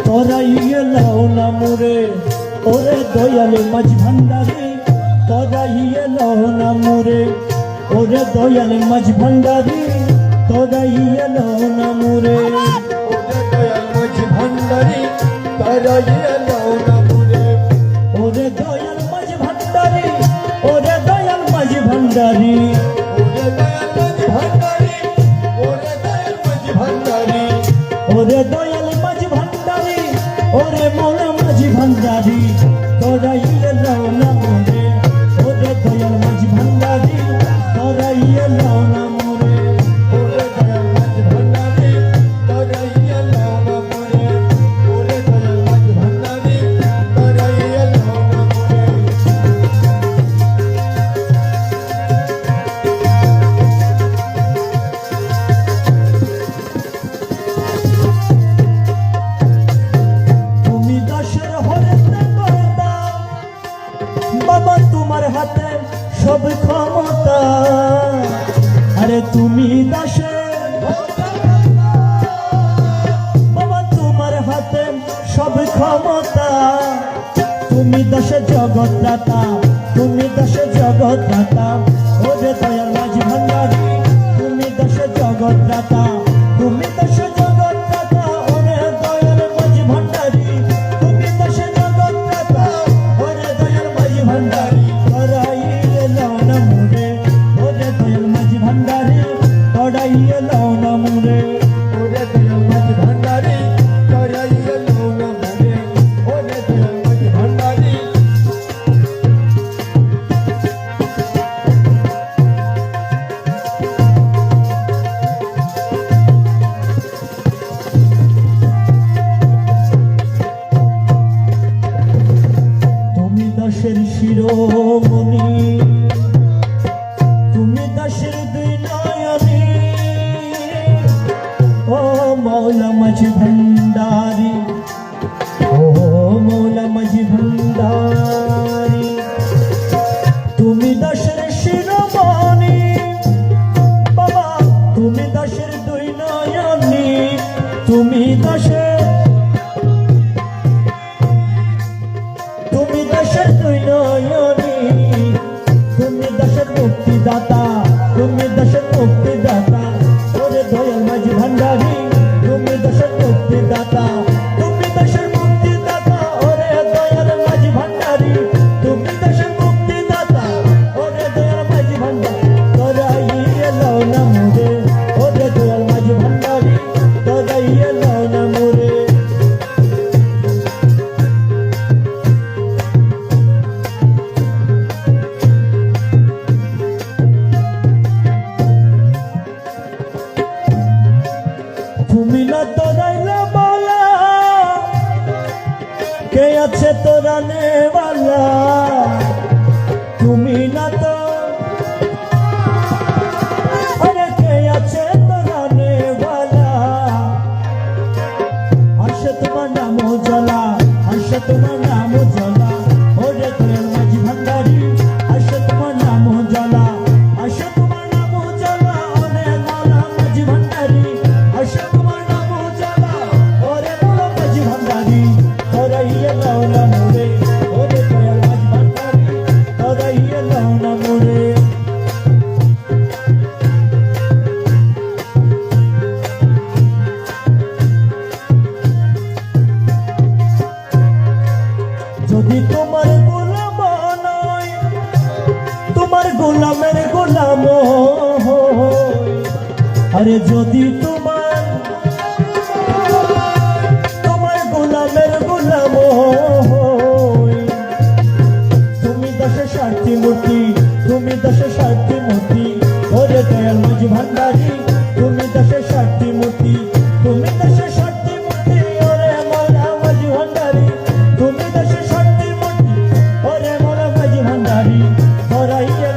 তোরাইয়ে লাও না মোরে ওরে দয়াল মাঝ ভান্ডারি তোরাইয়ে লাও না মোরে ওরে দয়াল মাঝ ভান্ডারি তোরাইয়ে লাও না মোরে ওরে দয়াল মাঝ ভান্ডারি তোরাইয়ে লাও না মোরে ওরে দয়াল মাঝ ভান্ডারি ওরে দয়াল মাঝ ভান্ডারি ওরে দয়াল মাঝ ভান্ডারি ওরে দয়াল মাঝ ভান্ডারি ওরে দয়াল মাঝ ভান্ডারি ওরে মৌলা মাঝ ভান্ডারি তোরাইয়ে লাও না মোরে ওরে দয়াল মাঝ ভান্ডারি তোরাইয়ে লাও না মোরে ওরে দয়াল মাঝ ভান্ডারি তোরাইয়ে লাও না মোরে ওরে দয়াল মাঝ ভান্ডারি তোরাইয়ে লাও না মোরে তুমি দাসের হরেতে কর্তা বাবা তোমার হাতে সব ক্ষমতা আরে তুমি দাসের বাবা তোমার হাতে সব ক্ষমতা তুমি দাসের জগৎ দাতা তুমি দাসের জগৎ দাতা ওরে দয়াল মাঝ ভান্ডারি তুমি দাসের জগৎ দাতা তুমি দাসের জগৎ দাতা ওরে দয়াল মাঝ ভান্ডারি তুমি দাসের জগৎ দাতা ওরে দয়াল মাঝ ভান্ডারি তোরাইয়ে লাও না মোরে ওরে দয়াল মাঝ ভান্ডারি তোরাইয়ে লাও না মোরে ওরে দয়াল মাঝ ভান্ডারি তোরাইয়ে লাও না মোরে ওরে দয়াল মাঝ ভান্ডারি তুমি দাসের শিরোমণি তুমি দাসের দুই নয়নী ও মৌলা মাঝ ভান্ডারি ও মৌলা মাঝ ভান্ডারি তুমি দাসের শিরোমণি বাবা তুমি দাসের দুই নয়নী তুমি দাসের দুই নয়নী তুমি দাসের মুক্তিদাতা তুমি দাসের মুক্তিদাতা ওরে দয়াল মাঝ ভান্ডারি তুমি দাসের মুক্তিদাতা তুমি দাসের মুক্তিদাতা ওরে দয়াল মাঝ ভান্ডারি তুমি দাসের মুক্তিদাতা ওরে দয়াল মাঝ ভান্ডারি তোরাইয়ে লাও না মোরে ওরে দয়াল মাঝ ভান্ডারি তোরাইয়ে লাও না মোরে তুমি না তোরাইলে বলা কে আছে তোরা নেওয়ালা তুমি না তো আরে কে আছে তোরা নেওয়ালা আসে তোমার নাম জ্বলা আসে তোমার নাম জ্বলা ওরে দয়াল মাঝ ভান্ডারি আসে তোমার নাম জ্বলা আসে তোমার নাম জ্বলা ওরে মৌলা মাঝ ভান্ডারি আসে তোমার নাম জ্বলা ওরে মৌলা মাঝ ভান্ডারি তোরাইয়ে লাও না মোরে ওরে দয়াল মাঝ ভান্ডারি তোরাইয়ে লাও না মোরে যদি তোমার গোলাম নয় তোমার গোলামের গোলাম হই। আরে যদি তোমার গোলামের গোলাম হই। তুমি দশের সাক্ষী মূর্তি তুমি দশের সাক্ষী মূর্তি ওরে দয়াল মাঝ ভান্ডারি তুমি দশের সাক্ষী মূর্তি তুমি দশের সাক্ষী মূর্তি ওরে মৌলা মাঝ ভান্ডারি তুমি দশের সাক্ষী মূর্তি ওরে মৌলা মাঝ ভান্ডারি তোরাইয়ে